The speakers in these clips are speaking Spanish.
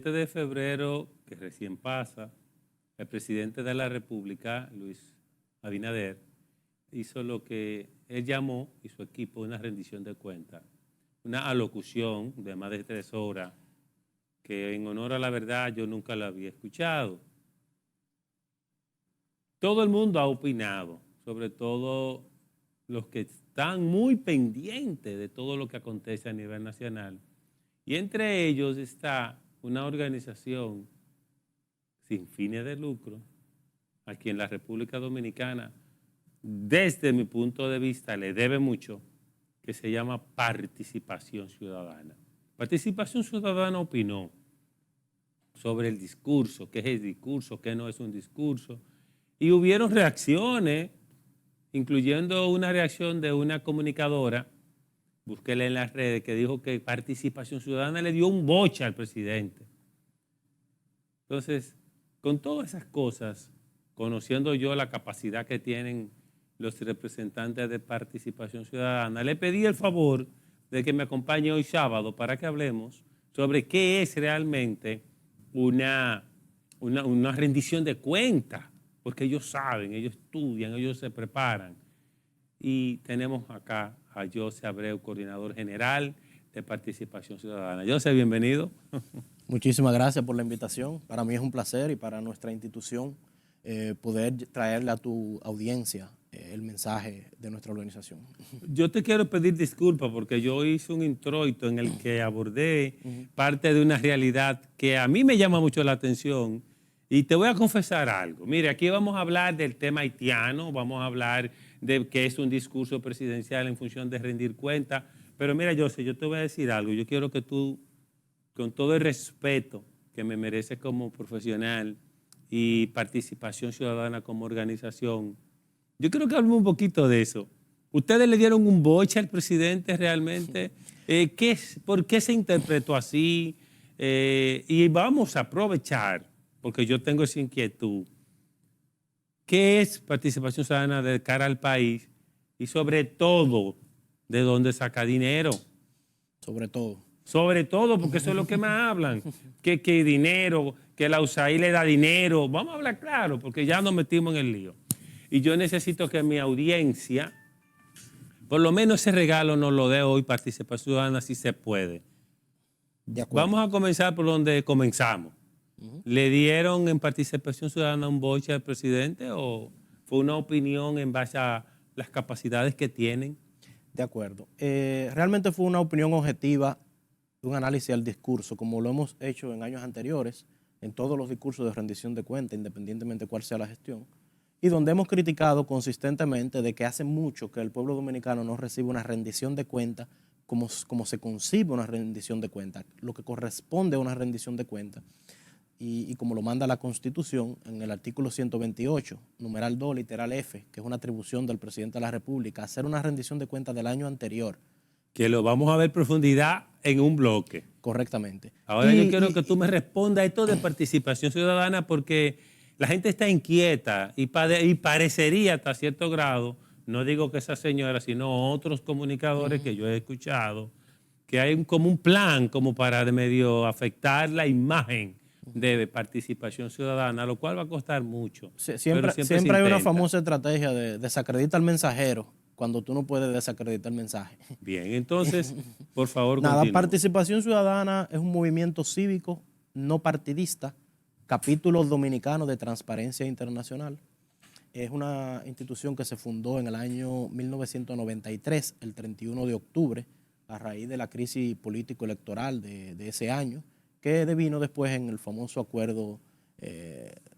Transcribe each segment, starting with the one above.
7 de febrero, que recién pasa, el presidente de la República, Luis Abinader, hizo lo que él llamó, y su equipo, una rendición de cuentas, una alocución de más de 3 horas, que en honor a la verdad yo nunca la había escuchado. Todo el mundo ha opinado, sobre todo los que están muy pendientes de todo lo que acontece a nivel nacional. Y entre ellos está una organización sin fines de lucro, aquí en la República Dominicana, desde mi punto de vista, le debe mucho, que se llama Participación Ciudadana. Participación Ciudadana opinó sobre el discurso, qué es el discurso, qué no es un discurso, y hubieron reacciones, incluyendo una reacción de una comunicadora, búsquela en las redes, que dijo que Participación Ciudadana le dio un boche al presidente. Entonces, con todas esas cosas, conociendo yo la capacidad que tienen los representantes de Participación Ciudadana, le pedí el favor de que me acompañe hoy sábado para que hablemos sobre qué es realmente una rendición de cuentas, porque ellos saben, ellos estudian, ellos se preparan. Y tenemos acá a José Abreu, coordinador general de Participación Ciudadana. José, bienvenido. Muchísimas gracias por la invitación. Para mí es un placer y para nuestra institución poder traerle a tu audiencia el mensaje de nuestra organización. Yo te quiero pedir disculpas porque yo hice un introito en el que abordé parte de una realidad que a mí me llama mucho la atención y te voy a confesar algo. Mire, aquí vamos a hablar del tema haitiano, vamos a hablar de qué es un discurso presidencial en función de rendir cuentas, pero mira, José, yo te voy a decir algo. Yo quiero que tú, con todo el respeto que me mereces como profesional y Participación Ciudadana como organización, yo creo que hablemos un poquito de eso. ¿Ustedes le dieron un boche al presidente realmente? ¿Por qué se interpretó así? Y vamos a aprovechar, porque yo tengo esa inquietud. ¿Qué es Participación Ciudadana de cara al país? Y sobre todo, ¿de dónde saca dinero? Sobre todo. Sobre todo, porque eso es lo que más hablan. Que dinero, que la USAID le da dinero. Vamos a hablar claro, porque ya nos metimos en el lío. Y yo necesito que mi audiencia, por lo menos ese regalo nos lo dé hoy Participación Ciudadana, si se puede. De acuerdo. Vamos a comenzar por donde comenzamos. ¿Le dieron en Participación Ciudadana un boche al presidente o fue una opinión en base a las capacidades que tienen? De acuerdo. Realmente fue una opinión objetiva, un análisis del discurso, como lo hemos hecho en años anteriores, en todos los discursos de rendición de cuentas, independientemente de cuál sea la gestión, y donde hemos criticado consistentemente de que hace mucho que el pueblo dominicano no recibe una rendición de cuentas como se concibe una rendición de cuentas, lo que corresponde a una rendición de cuentas. Y como lo manda la Constitución en el artículo 128, numeral 2, literal F, que es una atribución del presidente de la República, hacer una rendición de cuentas del año anterior. Que lo vamos a ver profundidad en un bloque. Correctamente. Ahora yo quiero que tú me respondas esto de Participación Ciudadana porque la gente está inquieta y parecería hasta cierto grado, no digo que esa señora, sino otros comunicadores que yo he escuchado, que hay como un plan como para de medio afectar la imagen de Participación Ciudadana, lo cual va a costar mucho. Siempre hay una famosa estrategia de desacredita al mensajero cuando tú no puedes desacreditar el mensaje. Bien, entonces, por favor, Nada, continúa. Participación Ciudadana es un movimiento cívico no partidista, capítulo dominicano de Transparencia Internacional. Es una institución que se fundó en el año 1993, el 31 de octubre, a raíz de la crisis político-electoral de ese año, que devino después en el famoso acuerdo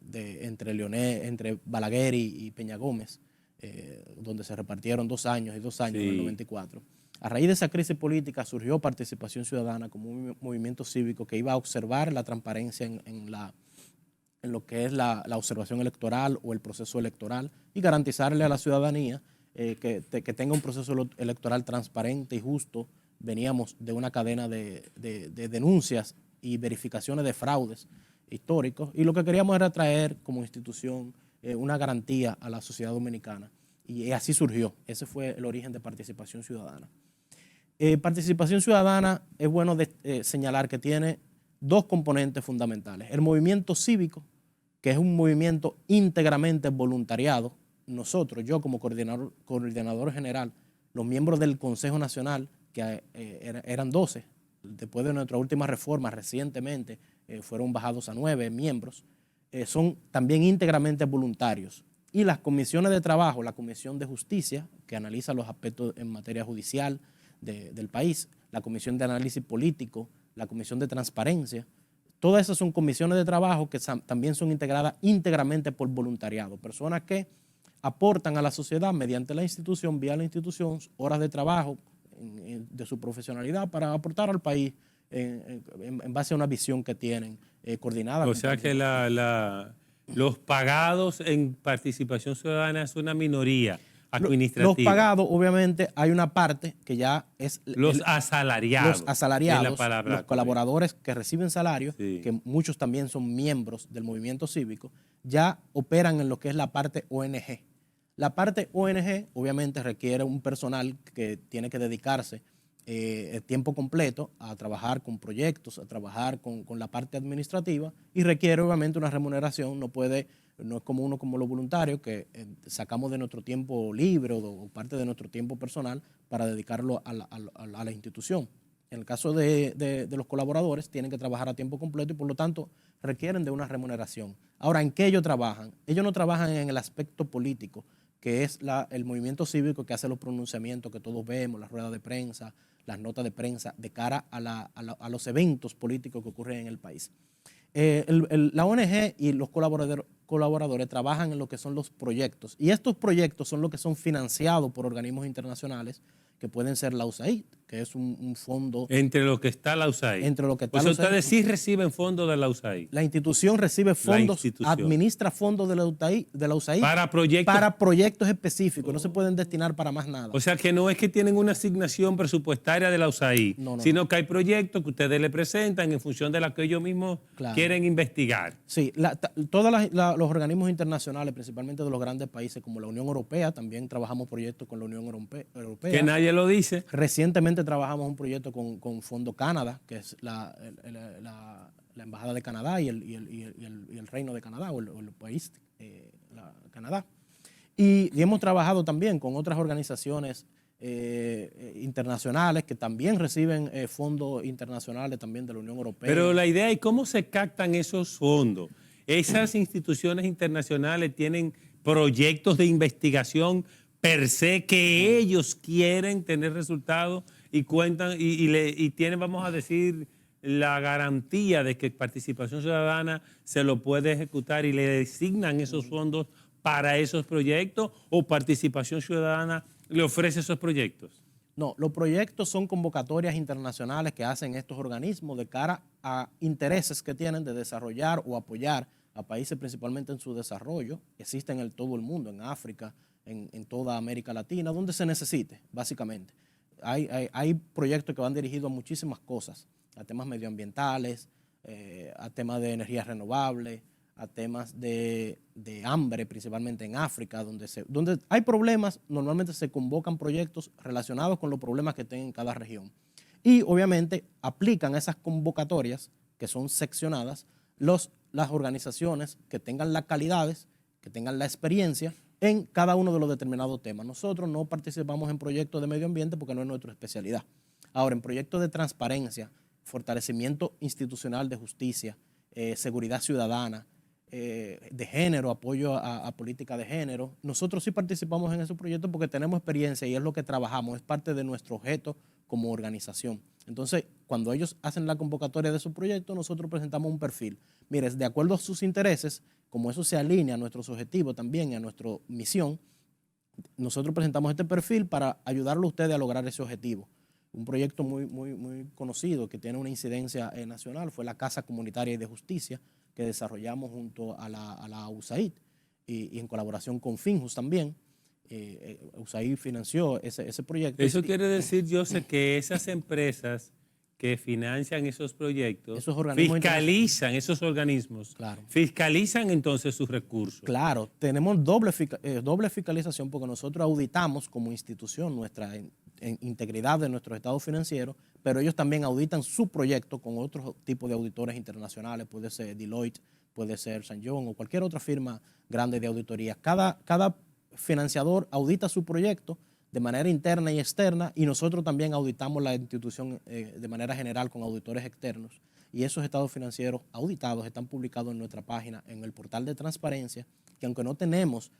entre Balaguer y Peña Gómez, donde se repartieron 2 años y 2 años en el 94. A raíz de esa crisis política surgió Participación Ciudadana como un movimiento cívico que iba a observar la transparencia en lo que es la observación electoral o el proceso electoral y garantizarle a la ciudadanía que tenga un proceso electoral transparente y justo. Veníamos de una cadena de denuncias y verificaciones de fraudes históricos y lo que queríamos era traer como institución una garantía a la sociedad dominicana y así surgió. Ese fue el origen de Participación Ciudadana. Participación Ciudadana es bueno señalar que tiene dos componentes fundamentales. El movimiento cívico, que es un movimiento íntegramente voluntariado. Nosotros, yo como coordinador general, los miembros del Consejo Nacional, que eran 12, después de nuestra última reforma recientemente fueron bajados a 9 miembros, son también íntegramente voluntarios. Y las comisiones de trabajo, la Comisión de Justicia, que analiza los aspectos en materia judicial del país, la Comisión de Análisis Político, la Comisión de Transparencia, todas esas son comisiones de trabajo que también son integradas íntegramente por voluntariado, personas que aportan a la sociedad mediante la institución, vía la institución, horas de trabajo de su profesionalidad para aportar al país en base a una visión que tienen coordinada. O sea que los pagados en participación ciudadana es una minoría administrativa. Los pagados, obviamente, hay una parte que ya es... Los asalariados. Los asalariados, los colaboradores que reciben salarios, sí, que muchos también son miembros del movimiento cívico, ya operan en lo que es la parte ONG. La parte ONG, obviamente, requiere un personal que tiene que dedicarse tiempo completo a trabajar con proyectos, a trabajar con la parte administrativa y requiere, obviamente, una remuneración. No es como uno como los voluntarios que sacamos de nuestro tiempo libre o parte de nuestro tiempo personal para dedicarlo a la institución. En el caso de los colaboradores, tienen que trabajar a tiempo completo y por lo tanto requieren de una remuneración. Ahora, ¿en qué ellos trabajan? Ellos no trabajan en el aspecto político, que es el movimiento cívico que hace los pronunciamientos que todos vemos, las ruedas de prensa, las notas de prensa de cara a los eventos políticos que ocurren en el país. La ONG y los colaboradores trabajan en lo que son los proyectos y estos proyectos son los que son financiados por organismos internacionales que pueden ser la USAID, que es un fondo... Entre lo que está la USAID. Entre lo que está pues la USAID. Ustedes sí reciben fondos de la USAID. La institución recibe fondos, administra fondos de la USAID para proyectos específicos, no se pueden destinar para más nada. O sea que no es que tienen una asignación presupuestaria de la USAID, sino que hay proyectos que ustedes le presentan en función de lo que ellos mismos quieren investigar. Sí, todos los organismos internacionales, principalmente de los grandes países como la Unión Europea, también trabajamos proyectos con la Unión Europea. Que nadie lo dice. Recientemente trabajamos un proyecto con Fondo Canadá, que es la Embajada de Canadá y el Reino de Canadá, o el país Canadá. Y hemos trabajado también con otras organizaciones internacionales que también reciben fondos internacionales también de la Unión Europea. Pero la idea es cómo se captan esos fondos. Esas instituciones internacionales tienen proyectos de investigación per se que ellos quieren tener resultados y cuentan y tienen, vamos a decir, la garantía de que Participación Ciudadana se lo puede ejecutar y le designan esos fondos para esos proyectos, o Participación Ciudadana le ofrece esos proyectos. No, los proyectos son convocatorias internacionales que hacen estos organismos de cara a intereses que tienen de desarrollar o apoyar a países principalmente en su desarrollo. Existen en todo el mundo, en África, en toda América Latina, donde se necesite, básicamente. Hay proyectos que van dirigidos a muchísimas cosas, a temas medioambientales, a temas de energías renovables, a temas de hambre, principalmente en África, donde hay problemas. Normalmente se convocan proyectos relacionados con los problemas que tienen en cada región. Y obviamente aplican esas convocatorias, que son seccionadas, las organizaciones que tengan las calidades, que tengan la experiencia en cada uno de los determinados temas. Nosotros no participamos en proyectos de medio ambiente porque no es nuestra especialidad. Ahora, en proyectos de transparencia, fortalecimiento institucional de justicia, seguridad ciudadana, de género, apoyo a política de género, nosotros sí participamos en esos proyectos porque tenemos experiencia y es lo que trabajamos, es parte de nuestro objeto como organización. Entonces, cuando ellos hacen la convocatoria de su proyecto, nosotros presentamos un perfil. Mire, de acuerdo a sus intereses, como eso se alinea a nuestros objetivos también y a nuestra misión, nosotros presentamos este perfil para ayudarlo a ustedes a lograr ese objetivo. Un proyecto muy conocido que tiene una incidencia nacional fue la Casa Comunitaria de Justicia, que desarrollamos junto a la USAID y en colaboración con Finjus también. USAID financió ese proyecto. Eso quiere decir, yo sé que esas empresas que financian esos proyectos fiscalizan esos organismos, claro, fiscalizan entonces sus recursos. Claro, tenemos doble fiscalización porque nosotros auditamos como institución integridad de nuestros estados financieros, pero ellos también auditan su proyecto con otros tipos de auditores internacionales, puede ser Deloitte, puede ser St. John o cualquier otra firma grande de auditoría. Cada financiador audita su proyecto de manera interna y externa, y nosotros también auditamos la institución de manera general con auditores externos, y esos estados financieros auditados están publicados en nuestra página, en el portal de transparencia, que aunque no tenemos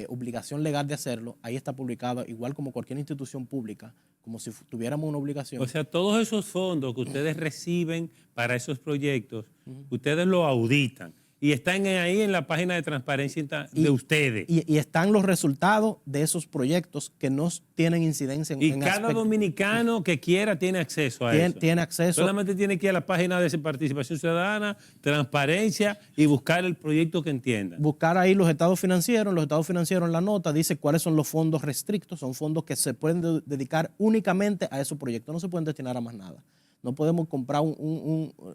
obligación legal de hacerlo, ahí está publicado igual como cualquier institución pública, como si tuviéramos una obligación. O sea, todos esos fondos que ustedes reciben para esos proyectos, ustedes lo auditan y están ahí en la página de transparencia de ustedes. Y están los resultados de esos proyectos que no tienen incidencia en Y cada dominicano que quiera tiene acceso a eso. Tiene acceso. Solamente tiene que ir a la página de participación ciudadana, transparencia y buscar el proyecto que entienda. Buscar ahí los estados financieros. En los estados financieros en la nota dice cuáles son los fondos restrictos. Son fondos que se pueden dedicar únicamente a esos proyectos. No se pueden destinar a más nada. No podemos comprar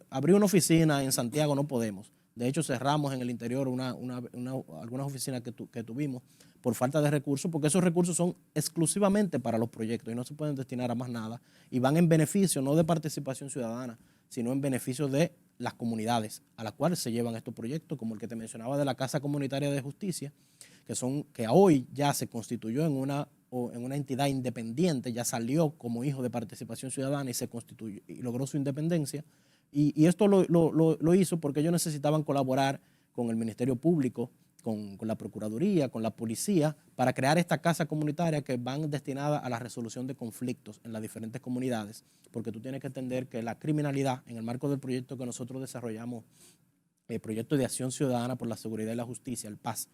abrir una oficina en Santiago, no podemos. De hecho, cerramos en el interior algunas oficinas que tuvimos por falta de recursos, porque esos recursos son exclusivamente para los proyectos y no se pueden destinar a más nada. Y van en beneficio no de participación ciudadana, sino en beneficio de las comunidades a las cuales se llevan estos proyectos, como el que te mencionaba de la Casa Comunitaria de Justicia, que hoy ya se constituyó en una entidad independiente, ya salió como hijo de participación ciudadana y se constituyó y logró su independencia. Y esto lo hizo porque ellos necesitaban colaborar con el Ministerio Público, con la Procuraduría, con la Policía, para crear esta casa comunitaria que van destinada a la resolución de conflictos en las diferentes comunidades, porque tú tienes que entender que la criminalidad, en el marco del proyecto que nosotros desarrollamos, el proyecto de acción ciudadana por la seguridad y la justicia, el PAS,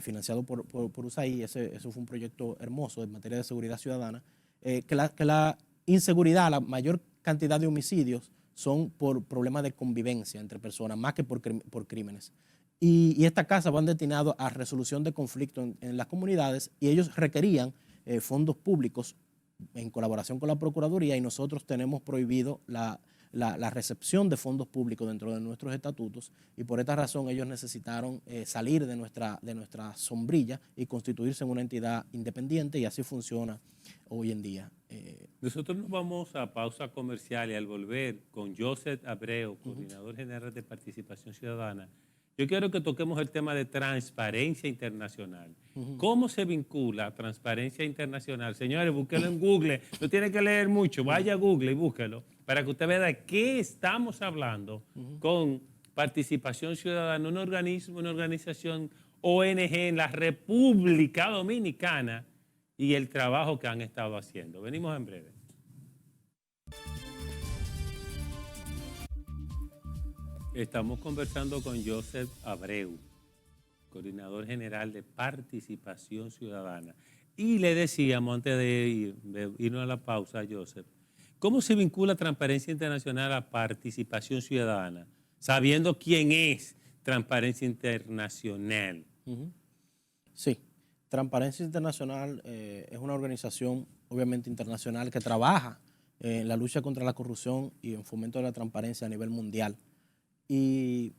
financiado por USAID, eso fue un proyecto hermoso en materia de seguridad ciudadana, que la inseguridad, la mayor cantidad de homicidios son por problemas de convivencia entre personas, más que por crímenes. Y estas casas van destinadas a resolución de conflictos en las comunidades, y ellos requerían fondos públicos en colaboración con la Procuraduría, y nosotros tenemos prohibido la recepción de fondos públicos dentro de nuestros estatutos, y por esta razón ellos necesitaron salir de nuestra sombrilla y constituirse en una entidad independiente, y así funciona hoy en día. Nosotros nos vamos a pausa comercial y al volver con Joseph Abreu, coordinador general de Participación Ciudadana, yo quiero que toquemos el tema de transparencia internacional. ¿Cómo se vincula transparencia internacional? Señores, búsquelo en Google, no tiene que leer mucho, vaya a Google y búsquelo para que usted vea de qué estamos hablando con Participación Ciudadana, un organismo, una organización ONG en la República Dominicana, y el trabajo que han estado haciendo. Venimos en breve. Estamos conversando con Joseph Abreu, coordinador general de Participación Ciudadana. Y le decíamos antes de irnos a la pausa, Joseph, ¿cómo se vincula Transparencia Internacional a Participación Ciudadana? Sabiendo quién es Transparencia Internacional. Sí. Transparencia Internacional es una organización obviamente internacional que trabaja en la lucha contra la corrupción y en fomento de la transparencia a nivel mundial. Y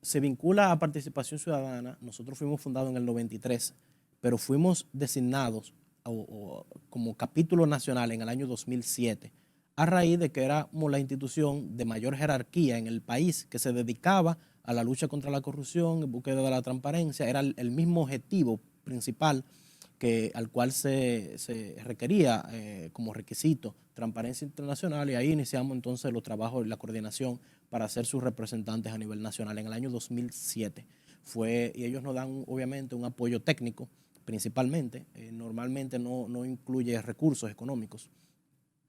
se vincula a Participación Ciudadana. Nosotros fuimos fundados en el 93, pero fuimos designados como capítulo nacional en el año 2007, a raíz de que éramos la institución de mayor jerarquía en el país que se dedicaba a la lucha contra la corrupción, en búsqueda de la transparencia. Era el mismo objetivo principal al cual se requería como requisito transparencia internacional, y ahí iniciamos entonces los trabajos y la coordinación para ser sus representantes a nivel nacional en el año 2007. Y ellos nos dan obviamente un apoyo técnico principalmente, normalmente no incluye recursos económicos,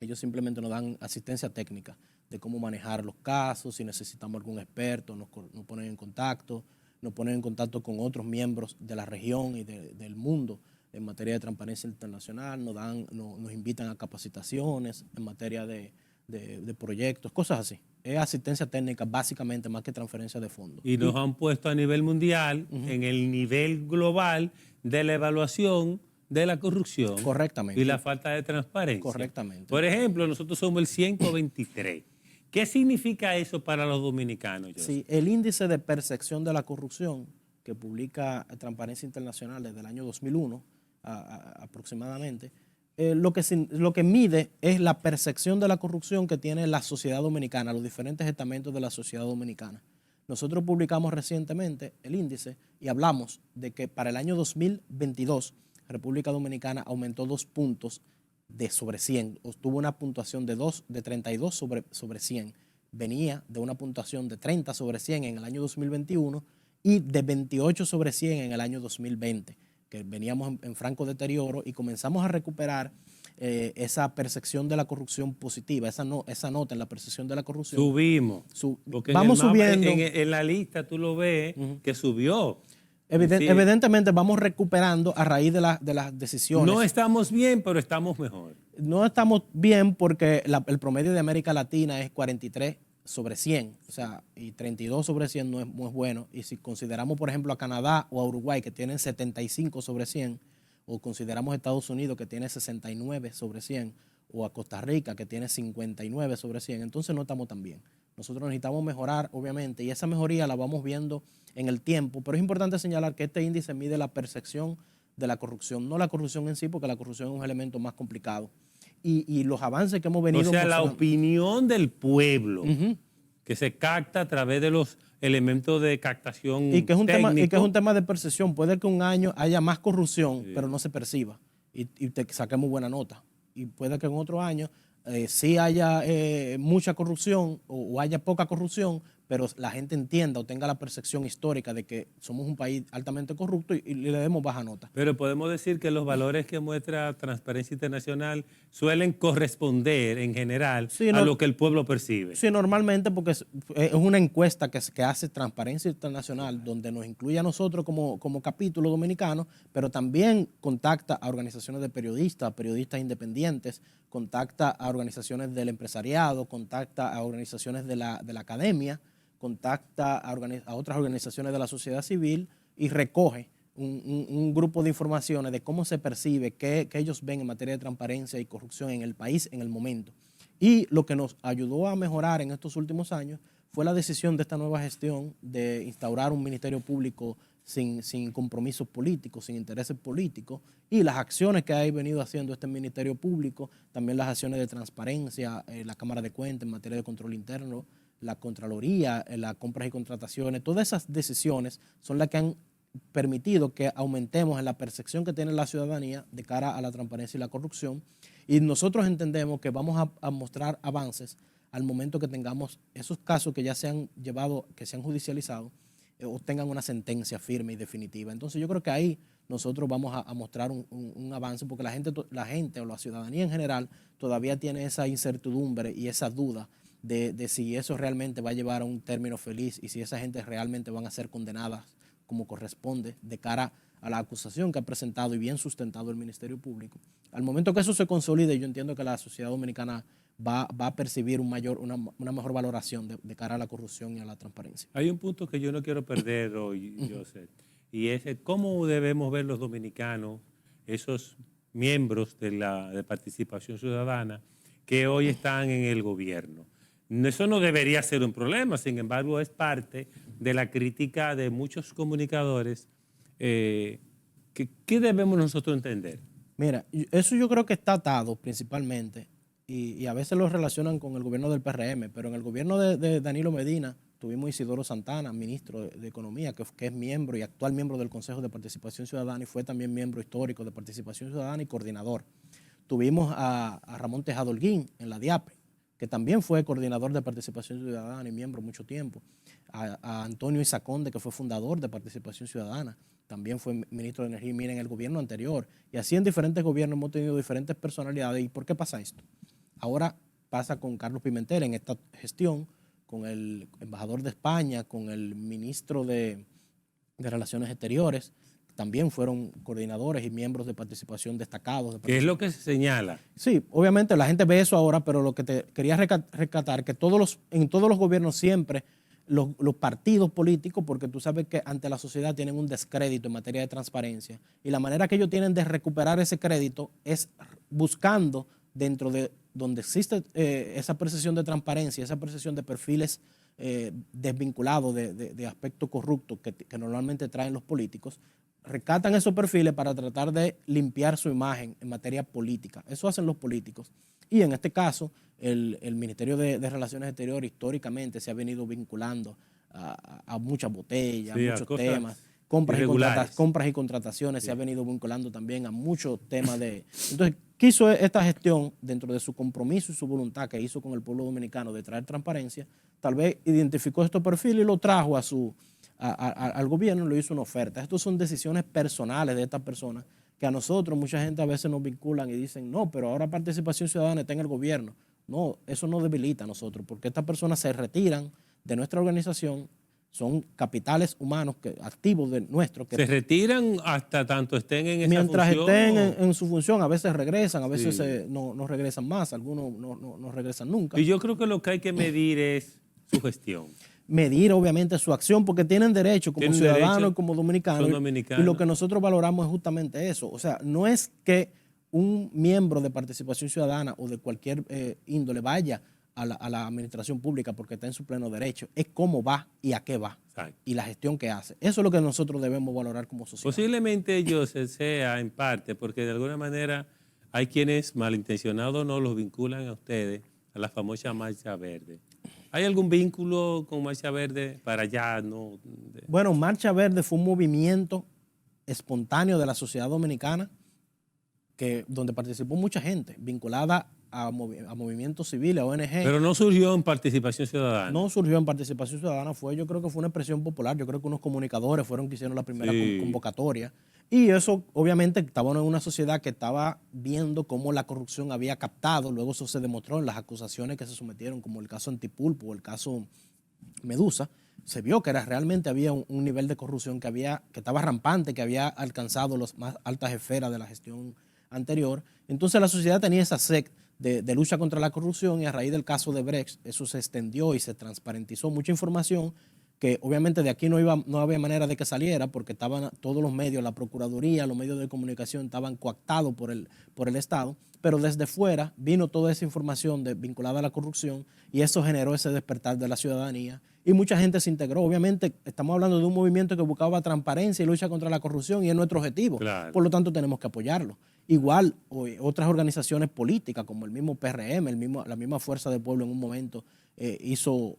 ellos simplemente nos dan asistencia técnica de cómo manejar los casos, si necesitamos algún experto, nos ponen en contacto, con otros miembros de la región y del mundo en materia de transparencia internacional, nos invitan a capacitaciones en materia de proyectos, cosas así. Es asistencia técnica básicamente más que transferencia de fondos. Y nos han puesto a nivel mundial, en el nivel global de la evaluación de la corrupción. Correctamente. Y la falta de transparencia. Correctamente. Por ejemplo, nosotros somos el 123. ¿Qué significa eso para los dominicanos? Sí, el índice de percepción de la corrupción que publica Transparencia Internacional desde el año 2001 aproximadamente, lo que mide es la percepción de la corrupción que tiene la sociedad dominicana, los diferentes estamentos de la sociedad dominicana. Nosotros publicamos recientemente el índice y hablamos de que para el año 2022 República Dominicana aumentó 2 puntos de sobre 100, obtuvo una puntuación de 32 sobre 100. Venía de una puntuación de 30 sobre 100 en el año 2021 y de 28 sobre 100 en el año 2020, que veníamos en franco deterioro y comenzamos a recuperar esa percepción de la corrupción positiva, esa nota en la percepción de la corrupción. Subimos. Porque vamos subiendo. En la lista tú lo ves que subió. Evidentemente vamos recuperando a raíz de las decisiones. No estamos bien, pero estamos mejor. No estamos bien porque el promedio de América Latina es 43 sobre 100, o sea, y 32 sobre 100 no es bueno. Y si consideramos, por ejemplo, a Canadá o a Uruguay, que tienen 75 sobre 100, o consideramos a Estados Unidos, que tiene 69 sobre 100, o a Costa Rica, que tiene 59 sobre 100, entonces no estamos tan bien. Nosotros necesitamos mejorar, obviamente, y esa mejoría la vamos viendo en el tiempo, pero es importante señalar que este índice mide la percepción de la corrupción, no la corrupción en sí, porque la corrupción es un elemento más complicado. Y los avances que hemos venido... O sea, la opinión del pueblo, que se capta a través de los elementos de captación y que es un técnico. tema, y que es un tema de percepción. Puede que un año haya más corrupción, pero no se perciba y te saquemos buena nota. Y puede que en otro año sí haya mucha corrupción o haya poca corrupción, pero la gente entienda o tenga la percepción histórica de que somos un país altamente corrupto y le demos baja nota. Pero podemos decir que los valores que muestra Transparencia Internacional suelen corresponder en general a lo que el pueblo percibe. Sí, normalmente, porque es una encuesta que hace Transparencia Internacional, donde nos incluye a nosotros como capítulo dominicano, pero también contacta a organizaciones de periodistas, a periodistas independientes, contacta a organizaciones del empresariado, contacta a organizaciones de la academia, contacta a otras organizaciones de la sociedad civil y recoge un grupo de informaciones de cómo se percibe, qué ellos ven en materia de transparencia y corrupción en el país en el momento. Y lo que nos ayudó a mejorar en estos últimos años fue la decisión de esta nueva gestión de instaurar un ministerio público sin compromisos políticos, sin intereses políticos, y las acciones que ha venido haciendo este ministerio público, también las acciones de transparencia, la Cámara de Cuentas en materia de control interno, la Contraloría, las compras y contrataciones, todas esas decisiones son las que han permitido que aumentemos en la percepción que tiene la ciudadanía de cara a la transparencia y la corrupción. Y nosotros entendemos que vamos a mostrar avances al momento que tengamos esos casos que ya se han llevado, que se han judicializado, obtengan una sentencia firme y definitiva. Entonces yo creo que ahí nosotros vamos a mostrar un avance, porque la gente o la ciudadanía en general todavía tiene esa incertidumbre y esa duda de si eso realmente va a llevar a un término feliz y si esa gente realmente van a ser condenadas como corresponde de cara a la acusación que ha presentado y bien sustentado el Ministerio Público. Al momento que eso se consolide, yo entiendo que la sociedad dominicana va a percibir una mejor valoración de cara a la corrupción y a la transparencia. Hay un punto que yo no quiero perder hoy, Joseph, y es cómo debemos ver los dominicanos, esos miembros de participación ciudadana que hoy están en el gobierno. Eso no debería ser un problema, sin embargo, es parte de la crítica de muchos comunicadores. ¿Qué debemos nosotros entender? Mira, eso yo creo que está atado principalmente, y a veces lo relacionan con el gobierno del PRM, pero en el gobierno de Danilo Medina tuvimos Isidoro Santana, ministro de Economía, que es miembro y actual miembro del Consejo de Participación Ciudadana y fue también miembro histórico de Participación Ciudadana y coordinador. Tuvimos a Ramón Tejada Holguín en la DIAPE, que también fue coordinador de Participación Ciudadana y miembro mucho tiempo, a Antonio Isaconde, que fue fundador de Participación Ciudadana, también fue ministro de Energía y Minas en el gobierno anterior, y así en diferentes gobiernos hemos tenido diferentes personalidades. ¿Y por qué pasa esto? Ahora pasa con Carlos Pimentel en esta gestión, con el embajador de España, con el ministro de Relaciones Exteriores, también fueron coordinadores y miembros de participación destacados. ¿Qué es lo que se señala? Sí, obviamente la gente ve eso ahora, pero lo que te quería rescatar, que en todos los gobiernos siempre los partidos políticos, porque tú sabes que ante la sociedad tienen un descrédito en materia de transparencia, y la manera que ellos tienen de recuperar ese crédito es buscando dentro de donde existe esa percepción de transparencia, esa percepción de perfiles desvinculados de aspectos corruptos que normalmente traen los políticos, recatan esos perfiles para tratar de limpiar su imagen en materia política. Eso hacen los políticos. Y en este caso, el Ministerio de Relaciones Exteriores históricamente se ha venido vinculando a muchas botellas, Sí, a muchos temas. Compras y contrataciones, sí. Se ha venido vinculando también a muchos temas de... Entonces, quiso esta gestión, dentro de su compromiso y su voluntad que hizo con el pueblo dominicano de traer transparencia, tal vez identificó estos perfiles y lo trajo al gobierno y le hizo una oferta. Estas son decisiones personales de estas personas que a nosotros, mucha gente a veces nos vinculan y dicen, no, pero ahora Participación Ciudadana está en el gobierno. No, eso no debilita a nosotros, porque estas personas se retiran de nuestra organización, son capitales humanos activos de nuestros. ¿Se retiran hasta tanto estén en esa mientras función? Mientras estén en su función, a veces regresan, a veces sí. No regresan más, algunos no regresan nunca. Y yo creo que lo que hay que medir es su gestión. Medir, obviamente, su acción, porque tienen derecho como ciudadanos y como dominicanos. Y lo que nosotros valoramos es justamente eso. O sea, no es que un miembro de Participación Ciudadana o de cualquier índole vaya a la administración pública porque está en su pleno derecho, es cómo va y a qué va. Exacto. Y la gestión que hace. Eso es lo que nosotros debemos valorar como sociedad. Posiblemente ellos sea en parte porque de alguna manera hay quienes malintencionados no los vinculan a ustedes a la famosa Marcha Verde. ¿Hay algún vínculo con Marcha Verde para allá? No? Bueno, Marcha Verde fue un movimiento espontáneo de la sociedad dominicana donde participó mucha gente vinculada a movimientos civiles, a ONG. Pero no surgió en Participación Ciudadana. No surgió en Participación Ciudadana, yo creo que fue una expresión popular. Yo creo que unos comunicadores fueron que hicieron la primera convocatoria. Y eso, obviamente, estábamos en una sociedad que estaba viendo cómo la corrupción había captado. Luego eso se demostró en las acusaciones que se sometieron, como el caso Antipulpo o el caso Medusa. Se vio que realmente había un nivel de corrupción que estaba rampante, que había alcanzado las más altas esferas de la gestión anterior. Entonces la sociedad tenía esa sed de lucha contra la corrupción y a raíz del caso de Brecht eso se extendió y se transparentizó mucha información que obviamente de aquí no había manera de que saliera porque estaban todos los medios, la Procuraduría, los medios de comunicación estaban coactados por el Estado, pero desde fuera vino toda esa información vinculada a la corrupción y eso generó ese despertar de la ciudadanía y mucha gente se integró. Obviamente estamos hablando de un movimiento que buscaba transparencia y lucha contra la corrupción y es nuestro objetivo, claro. Por lo tanto tenemos que apoyarlo. Igual otras organizaciones políticas como el mismo PRM, la misma Fuerza del Pueblo en un momento hizo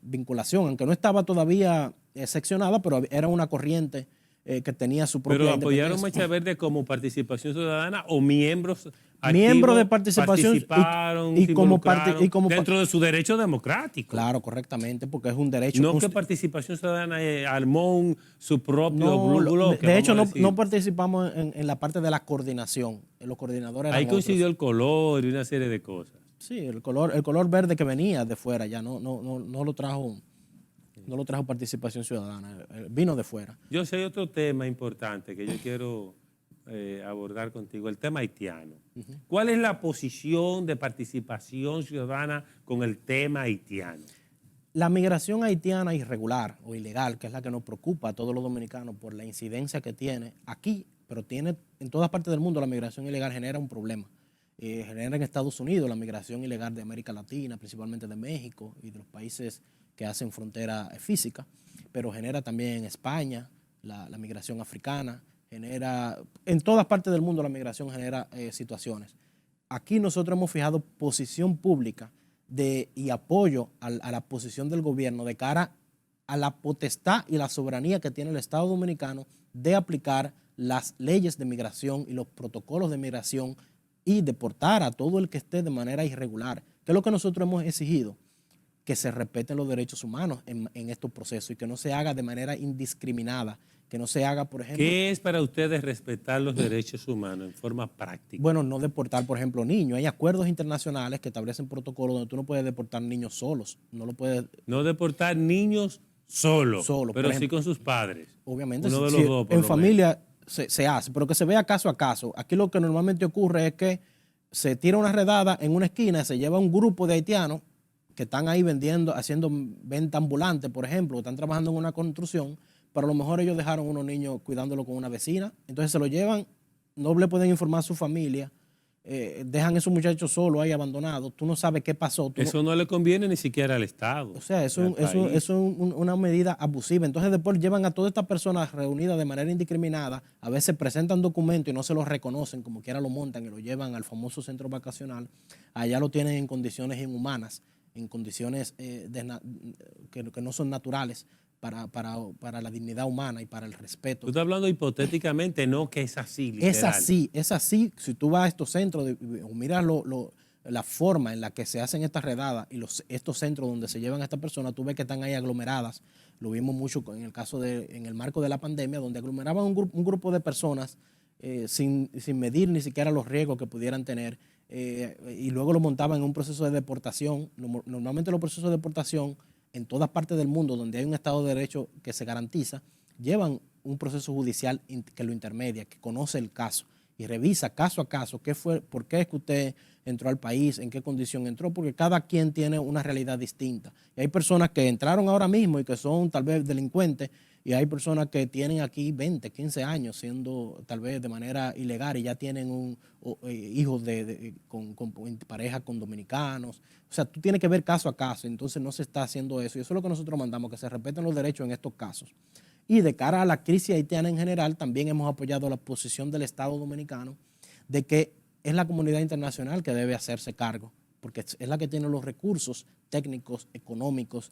vinculación, aunque no estaba todavía seccionada, pero era una corriente que tenía su propia ¿Pero apoyaron Marcha Verde como Participación Ciudadana o miembros activos miembros de participación participaron, y como dentro de su derecho democrático? Claro, correctamente, porque es un derecho. No que Participación Ciudadana armó su propio bloque. De hecho, no participamos en la parte de la coordinación. Los coordinadores eran ahí coincidió el color y una serie de cosas. Sí, el color verde que venía de fuera ya no lo trajo Participación Ciudadana, vino de fuera. Yo sé otro tema importante que yo quiero abordar contigo, el tema haitiano. ¿Cuál es la posición de Participación Ciudadana con el tema haitiano? La migración haitiana irregular o ilegal, que es la que nos preocupa a todos los dominicanos por la incidencia que tiene aquí, pero tiene en todas partes del mundo, la migración ilegal genera un problema. Genera en Estados Unidos la migración ilegal de América Latina, principalmente de México y de los países que hacen frontera física, pero genera también en España la migración africana, en todas partes del mundo la migración genera situaciones. Aquí nosotros hemos fijado posición pública y apoyo a la posición del gobierno de cara a la potestad y la soberanía que tiene el Estado Dominicano de aplicar las leyes de migración y los protocolos de migración y deportar a todo el que esté de manera irregular, que es lo que nosotros hemos exigido, que se respeten los derechos humanos en estos procesos y que no se haga de manera indiscriminada, que no se haga, por ejemplo... ¿Qué es para ustedes respetar los derechos humanos en forma práctica? Bueno, no deportar, por ejemplo, niños. Hay acuerdos internacionales que establecen protocolos donde tú no puedes deportar niños solos. No deportar niños solos, pero sí con sus padres. Obviamente, uno de los dos, en familia se hace, pero que se vea caso a caso. Aquí lo que normalmente ocurre es que se tira una redada en una esquina, se lleva un grupo de haitianos que están ahí haciendo venta ambulante, por ejemplo, están trabajando en una construcción, pero a lo mejor ellos dejaron unos niños cuidándolo con una vecina, entonces se lo llevan, no le pueden informar a su familia, dejan a esos muchachos solos ahí abandonados, tú no sabes qué pasó. Eso no le conviene ni siquiera al Estado. O sea, eso es una medida abusiva. Entonces después llevan a todas estas personas reunidas de manera indiscriminada, a veces presentan documentos y no se los reconocen, como quiera lo montan y lo llevan al famoso centro vacacional. Allá lo tienen en condiciones inhumanas, en condiciones que no son naturales para la dignidad humana y para el respeto. Tú estás hablando hipotéticamente, no que es así, literal. Es así. Si tú vas a estos centros o miras la forma en la que se hacen estas redadas y estos centros donde se llevan a estas personas, tú ves que están ahí aglomeradas. Lo vimos mucho en el caso en el marco de la pandemia, donde aglomeraban un grupo de personas sin medir ni siquiera los riesgos que pudieran tener, y luego lo montaban en un proceso de deportación. Normalmente los procesos de deportación en todas partes del mundo donde hay un Estado de Derecho que se garantiza, llevan un proceso judicial que lo intermedia, que conoce el caso y revisa caso a caso por qué es que usted entró al país, en qué condición entró, porque cada quien tiene una realidad distinta. Y hay personas que entraron ahora mismo y que son tal vez delincuentes, y hay personas que tienen aquí 20, 15 años siendo tal vez de manera ilegal y ya tienen hijos con pareja con dominicanos. O sea, tú tienes que ver caso a caso, entonces no se está haciendo eso. Y eso es lo que nosotros mandamos, que se respeten los derechos en estos casos. Y de cara a la crisis haitiana en general, también hemos apoyado la posición del Estado dominicano de que es la comunidad internacional que debe hacerse cargo, porque es la que tiene los recursos técnicos, económicos,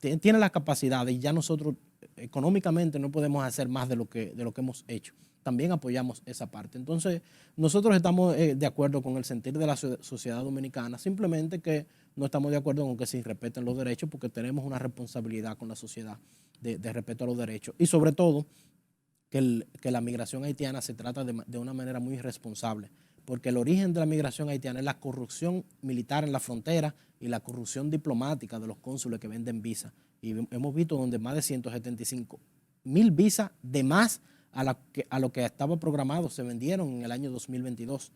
tiene las capacidades, y ya nosotros económicamente no podemos hacer más de lo que hemos hecho. También apoyamos esa parte. Entonces, nosotros estamos de acuerdo con el sentir de la sociedad dominicana, simplemente que no estamos de acuerdo con que se respeten los derechos, porque tenemos una responsabilidad con la sociedad de respeto a los derechos. Y sobre todo, que la migración haitiana se trata de una manera muy irresponsable, porque el origen de la migración haitiana es la corrupción militar en la frontera y la corrupción diplomática de los cónsules que venden visas. Y hemos visto donde más de 175,000 visas de más a lo que estaba programado se vendieron en el año 2022,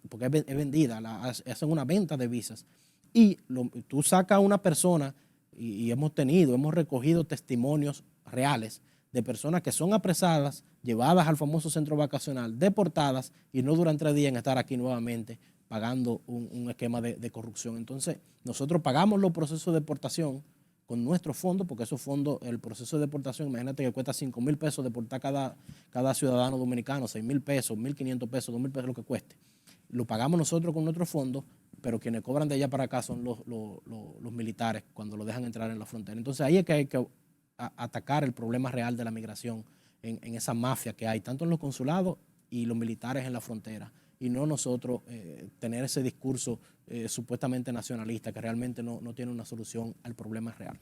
porque es vendida, hacen una venta de visas. Y tú sacas a una persona, y hemos recogido testimonios reales de personas que son apresadas, llevadas al famoso centro vacacional, deportadas, y no duran 3 días en estar aquí nuevamente pagando un esquema de corrupción. Entonces, nosotros pagamos los procesos de deportación con nuestros fondos, porque esos fondos, el proceso de deportación, imagínate que cuesta 5,000 pesos deportar cada ciudadano dominicano, 6,000 pesos, 1,500 pesos, 2,000 pesos, lo que cueste. Lo pagamos nosotros con nuestros fondos, pero quienes cobran de allá para acá son los militares cuando lo dejan entrar en la frontera. Entonces ahí es que hay que atacar el problema real de la migración en esa mafia que hay, tanto en los consulados y los militares en la frontera, y no nosotros tener ese discurso supuestamente nacionalista que realmente no tiene una solución al problema real.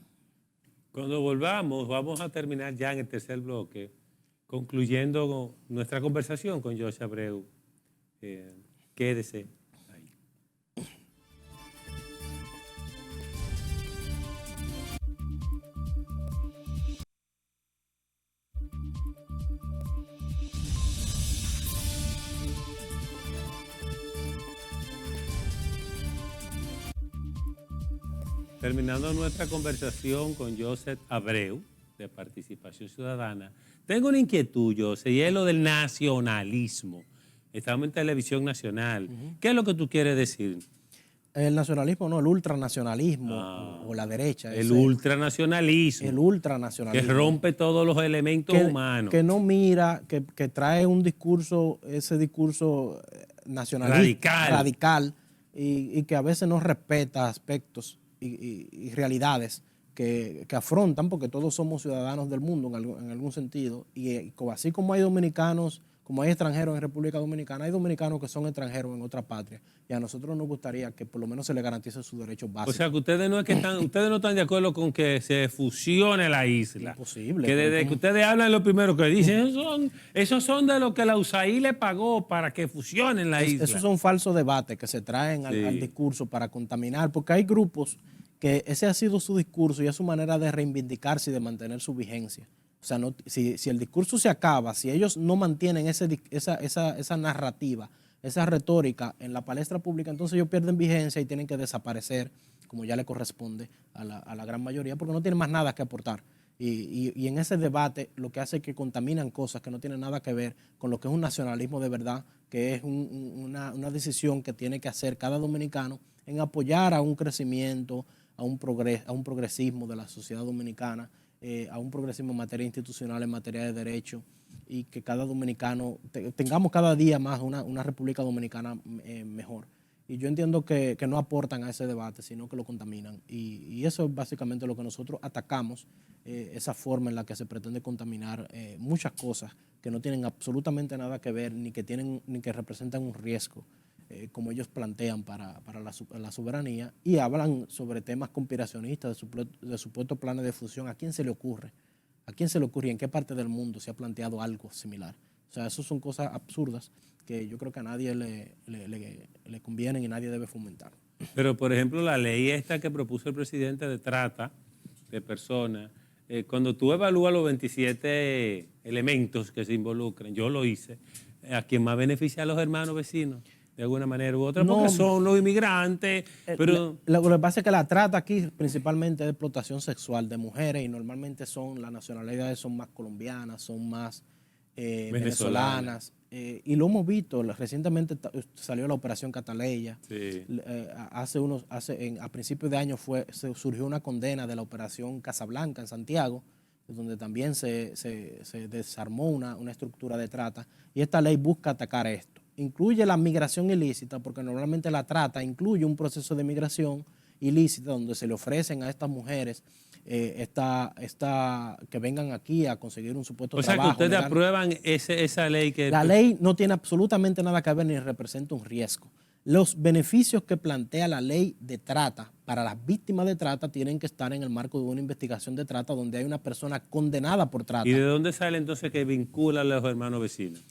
Cuando volvamos, vamos a terminar ya en el tercer bloque, concluyendo nuestra conversación con Josh Abreu. Quédese ahí. Terminando nuestra conversación con Joseph Abreu, de Participación Ciudadana, tengo una inquietud, Joseph, y es lo del nacionalismo. Estamos en televisión nacional. ¿Qué es lo que tú quieres decir? El nacionalismo no, el ultranacionalismo o la derecha. El ultranacionalismo. El ultranacionalismo. Que rompe todos los elementos humanos. Que no mira, que trae un discurso, ese discurso nacionalista, radical y que a veces no respeta aspectos y realidades que afrontan, porque todos somos ciudadanos del mundo en algún sentido, y así como hay dominicanos, como hay extranjeros en República Dominicana, hay dominicanos que son extranjeros en otra patria, y a nosotros nos gustaría que por lo menos se les garantice sus derechos básicos. O sea, que ustedes no están de acuerdo con que se fusione la isla. Imposible. Que desde que ustedes hablan, lo primero que dicen, esos son de lo que la USAID le pagó para que fusionen la isla. Esos son falsos debates que se traen al discurso para contaminar, porque hay grupos que ese ha sido su discurso y es su manera de reivindicarse y de mantener su vigencia. O sea, si el discurso se acaba, si ellos no mantienen esa narrativa, esa retórica en la palestra pública, entonces ellos pierden vigencia y tienen que desaparecer, como ya le corresponde a la gran mayoría, porque no tienen más nada que aportar. Y en ese debate lo que hace es que contaminan cosas que no tienen nada que ver con lo que es un nacionalismo de verdad, que es una decisión que tiene que hacer cada dominicano en apoyar a un crecimiento, a un progresismo de la sociedad dominicana, a un progresismo en materia institucional, en materia de derecho, y que cada dominicano tengamos cada día más una República Dominicana mejor. Y yo entiendo que no aportan a ese debate, sino que lo contaminan. Y eso es básicamente lo que nosotros atacamos, esa forma en la que se pretende contaminar muchas cosas que no tienen absolutamente nada que ver, ni que representan un riesgo, como ellos plantean para la soberanía, y hablan sobre temas conspiracionistas, de supuestos planes de fusión. ¿A quién se le ocurre? ¿A quién se le ocurre y en qué parte del mundo se ha planteado algo similar? O sea, eso son cosas absurdas que yo creo que a nadie le convienen y nadie debe fomentar. Pero, por ejemplo, la ley esta que propuso el presidente de trata de personas, cuando tú evalúas los 27 elementos que se involucran, yo lo hice, ¿a quién más beneficia a los hermanos vecinos? De alguna manera u otra, No, porque son los inmigrantes, pero... Lo que pasa es que la trata aquí principalmente es de explotación sexual de mujeres y normalmente las nacionalidades son más colombianas, son más venezolanas. Y lo hemos visto, recientemente salió la operación Cataleya. Sí. A principios de año surgió una condena de la operación Casablanca en Santiago, donde también se desarmó una estructura de trata, y esta ley busca atacar esto. Incluye la migración ilícita, porque normalmente la trata incluye un proceso de migración ilícita donde se le ofrecen a estas mujeres que vengan aquí a conseguir un supuesto trabajo. O sea, que ustedes legal. Aprueban esa ley que... La ley no tiene absolutamente nada que ver ni representa un riesgo. Los beneficios que plantea la ley de trata para las víctimas de trata tienen que estar en el marco de una investigación de trata donde hay una persona condenada por trata. ¿Y de dónde sale entonces que vincula a los hermanos vecinos?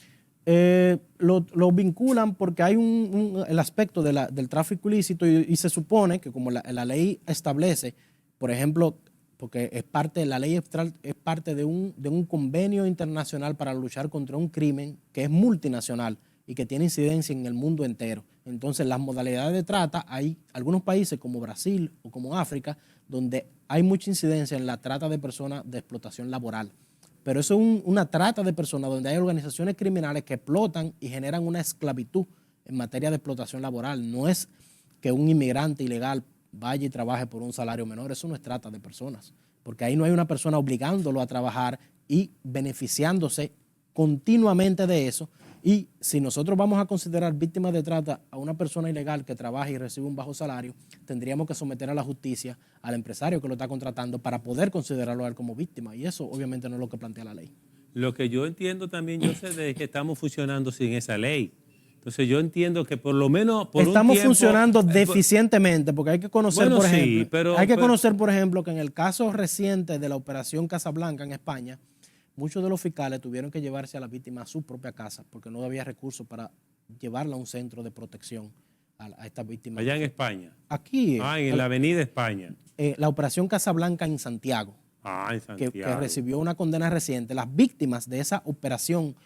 Lo vinculan porque hay el aspecto del tráfico ilícito y se supone que como la ley establece, por ejemplo, porque la ley es parte de un convenio internacional para luchar contra un crimen que es multinacional y que tiene incidencia en el mundo entero. Entonces, las modalidades de trata, hay algunos países como Brasil o como África, donde hay mucha incidencia en la trata de personas de explotación laboral. Pero eso es una trata de personas donde hay organizaciones criminales que explotan y generan una esclavitud en materia de explotación laboral. No es que un inmigrante ilegal vaya y trabaje por un salario menor, eso no es trata de personas, porque ahí no hay una persona obligándolo a trabajar y beneficiándose continuamente de eso. Y si nosotros vamos a considerar víctimas de trata a una persona ilegal que trabaja y recibe un bajo salario, tendríamos que someter a la justicia al empresario que lo está contratando para poder considerarlo a él como víctima. Y eso obviamente no es lo que plantea la ley. Lo que yo entiendo también, yo sé de que estamos funcionando sin esa ley. Entonces yo entiendo que por lo menos por estamos un tiempo, funcionando deficientemente, porque hay que conocer, bueno, por ejemplo, sí, pero conocer, por ejemplo, que en el caso reciente de la operación Casablanca en España, muchos de los fiscales tuvieron que llevarse a la víctima a su propia casa porque no había recursos para llevarla a un centro de protección a esta víctima. Allá en España. Aquí. En la Avenida España. La operación Casablanca en Santiago. En Santiago. Que recibió una condena reciente. Las víctimas de esa operación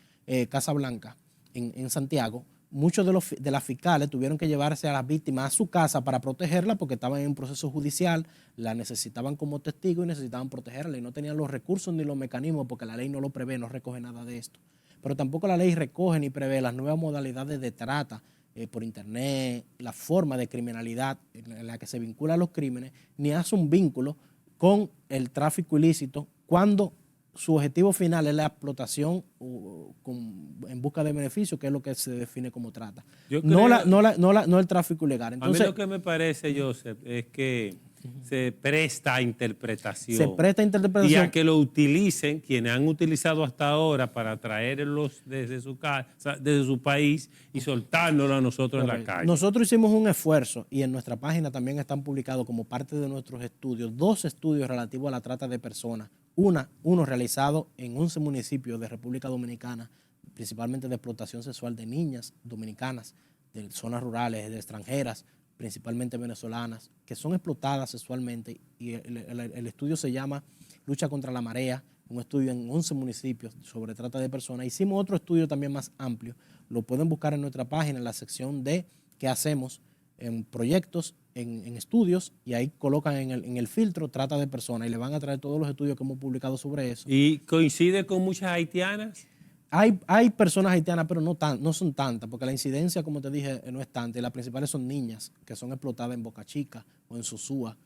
Casablanca en Santiago, muchos de las fiscales tuvieron que llevarse a las víctimas a su casa para protegerla porque estaban en un proceso judicial, la necesitaban como testigo y necesitaban protegerla y no tenían los recursos ni los mecanismos porque la ley no lo prevé, no recoge nada de esto. Pero tampoco la ley recoge ni prevé las nuevas modalidades de trata por internet, la forma de criminalidad en la que se vinculan los crímenes, ni hace un vínculo con el tráfico ilícito cuando su objetivo final es la explotación en busca de beneficio, que es lo que se define como trata. No el tráfico ilegal. Entonces, a mí lo que me parece, Joseph, es que se presta a interpretación. Se presta a interpretación. Y a que lo utilicen quienes han utilizado hasta ahora para traerlos desde su casa, desde su país y soltárnoslo a nosotros en la calle. Nosotros hicimos un esfuerzo y en nuestra página también están publicados como parte de nuestros estudios 2 estudios relativos a la trata de personas. Uno realizado en 11 municipios de República Dominicana, principalmente de explotación sexual de niñas dominicanas, de zonas rurales, de extranjeras, principalmente venezolanas, que son explotadas sexualmente, y el estudio se llama Lucha contra la Marea, un estudio en 11 municipios sobre trata de personas. Hicimos otro estudio también más amplio, lo pueden buscar en nuestra página, en la sección de ¿qué hacemos? en proyectos, en estudios, y ahí colocan en el filtro trata de personas y le van a traer todos los estudios que hemos publicado sobre eso. ¿Y coincide con muchas haitianas? Hay personas haitianas, pero no son tantas, porque la incidencia, como te dije, no es tanta. Y las principales son niñas que son explotadas en Boca Chica o en Sosúa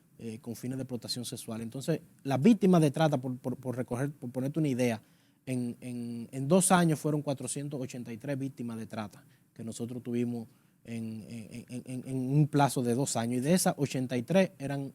con fines de explotación sexual. Entonces, las víctimas de trata, por ponerte una idea, en 2 años fueron 483 víctimas de trata que nosotros tuvimos en un plazo de 2 años. Y de esas 83 eran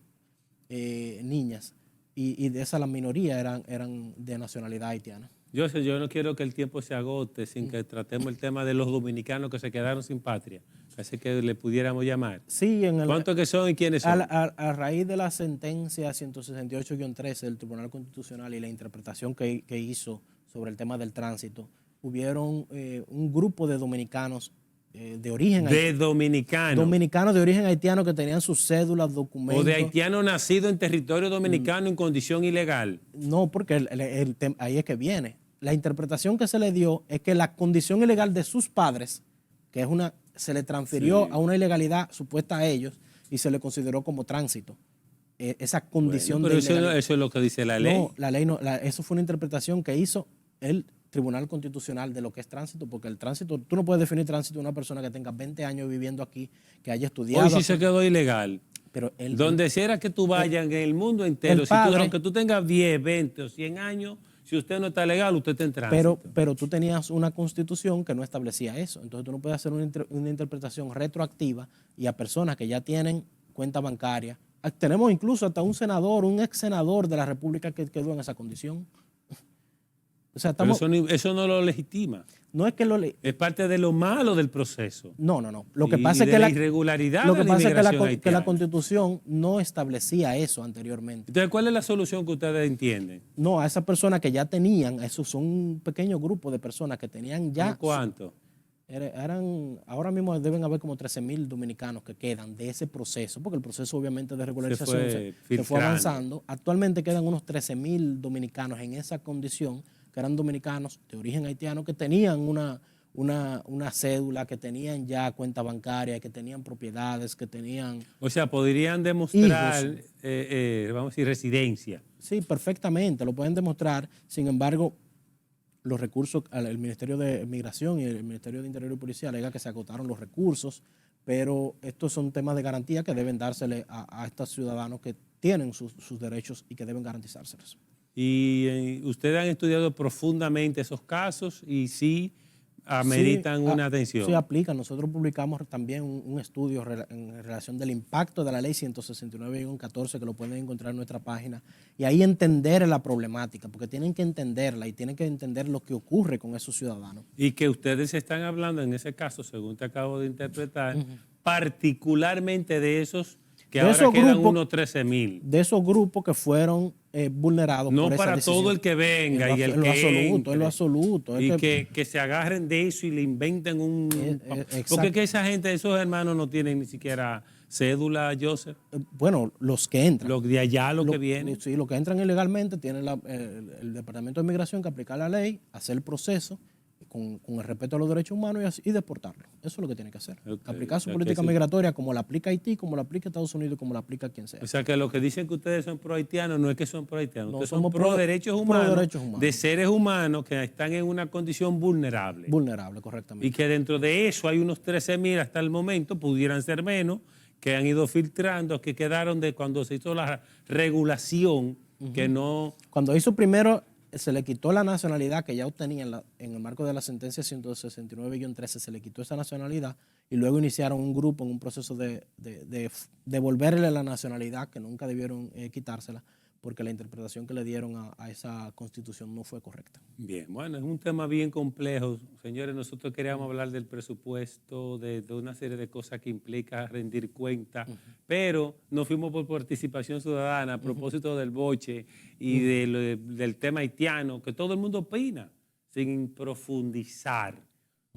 niñas. Y de esas la mayoría eran de nacionalidad haitiana. Yo no quiero que el tiempo se agote sin que tratemos el tema de los dominicanos que se quedaron sin patria. Así que le pudiéramos llamar. Sí, ¿Cuántos que son y quiénes son? A raíz de la sentencia 168-13 del Tribunal Constitucional y la interpretación que hizo sobre el tema del tránsito, hubieron un grupo de dominicanos de origen haitiano. Dominicanos. Dominicanos de origen haitiano que tenían sus cédulas, documentos. ¿O de haitiano nacido en territorio dominicano en condición ilegal? No, porque ahí es que viene. La interpretación que se le dio es que la condición ilegal de sus padres, que se le transfirió a una ilegalidad supuesta a ellos y se le consideró como tránsito. Esa condición pero eso es lo que dice la ley. No, la ley no. Eso fue una interpretación que hizo el Tribunal Constitucional de lo que es tránsito, porque el tránsito, tú no puedes definir tránsito de una persona que tenga 20 años viviendo aquí, que haya estudiado. Hoy sí se quedó ilegal. Pero donde quiera que tú vayas en el mundo entero, aunque tú tengas 10, 20 o 100 años, si usted no está legal, usted está en tránsito. Pero tú tenías una constitución que no establecía eso. Entonces tú no puedes hacer una interpretación retroactiva y a personas que ya tienen cuenta bancaria. Tenemos incluso hasta un senador, un ex senador de la República que quedó en esa condición. O sea, pero eso no lo legitima. No es que es parte de lo malo del proceso. No. Lo que pasa es que la irregularidad lo que pasa es que la Constitución no establecía eso anteriormente. Entonces, ¿cuál es la solución que ustedes entienden? No, a esas personas que ya tenían, esos son un pequeño grupo de personas que tenían ya. ¿Cuánto? Ahora mismo deben haber como 13,000 dominicanos que quedan de ese proceso, porque el proceso obviamente de regularización se fue avanzando. Actualmente quedan unos 13,000 dominicanos en esa condición, que eran dominicanos de origen haitiano, que tenían una cédula, que tenían ya cuenta bancaria, que tenían propiedades, que tenían... O sea, podrían demostrar, vamos a decir, residencia. Sí, perfectamente, lo pueden demostrar. Sin embargo, los recursos, el Ministerio de Migración y el Ministerio de Interior y Policía alega que se agotaron los recursos, pero estos son temas de garantía que deben dársele a estos ciudadanos que tienen sus derechos y que deben garantizárselos. ¿Y ustedes han estudiado profundamente esos casos y sí ameritan una atención? Sí, aplican. Nosotros publicamos también un estudio en relación del impacto de la ley 169-14 que lo pueden encontrar en nuestra página y ahí entender la problemática, porque tienen que entenderla y tienen que entender lo que ocurre con esos ciudadanos. Y que ustedes están hablando en ese caso, según te acabo de interpretar, particularmente de esos que ahora quedan unos 13,000. De esos grupos que fueron vulnerados no por esa para decisión. Todo el que venga y el que entre, en lo absoluto. Y que se agarren de eso y le inventen un... porque es que esa gente, esos hermanos no tienen ni siquiera cédula, Joseph. Bueno, los que entran. Los de allá, los que vienen. Sí, los que entran ilegalmente tienen el Departamento de Migración que aplicar la ley, hacer el proceso con el respeto a los derechos humanos y deportarlo. Eso es lo que tiene que hacer. Aplicar su política migratoria como la aplica Haití, como la aplica Estados Unidos, como la aplica quien sea. O sea que lo que dicen que ustedes son pro haitianos no es que son pro haitianos, ustedes son pro derechos humanos, de seres humanos que están en una condición vulnerable. Vulnerable, correctamente. Y que dentro de eso hay unos 13,000 hasta el momento, pudieran ser menos, que han ido filtrando, que quedaron de cuando se hizo la regulación, que no... Cuando hizo primero... se le quitó la nacionalidad que ya obtenía en el marco de la sentencia 169-13, se le quitó esa nacionalidad y luego iniciaron un grupo en un proceso de devolverle la nacionalidad que nunca debieron quitársela porque la interpretación que le dieron a esa constitución no fue correcta. Bien, bueno, es un tema bien complejo. Señores, nosotros queríamos hablar del presupuesto, de una serie de cosas que implica rendir cuenta, pero nos fuimos por participación ciudadana a propósito del boche y del tema haitiano, que todo el mundo opina, sin profundizar.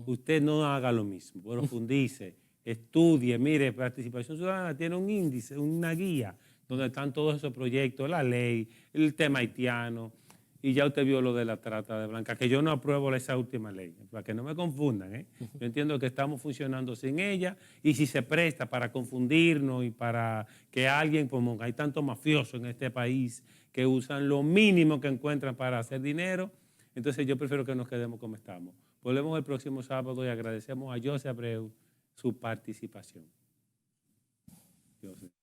Usted no haga lo mismo, profundice, estudie. Mire, participación ciudadana tiene un índice, una guía, donde están todos esos proyectos, la ley, el tema haitiano, Y ya usted vio lo de la trata de blancas, que yo no apruebo esa última ley, para que no me confundan, ¿eh? Yo entiendo que estamos funcionando sin ella y si se presta para confundirnos y para que alguien, como hay tantos mafiosos en este país que usan lo mínimo que encuentran para hacer dinero, entonces yo prefiero que nos quedemos como estamos. Volvemos el próximo sábado y agradecemos a José Abreu su participación. José.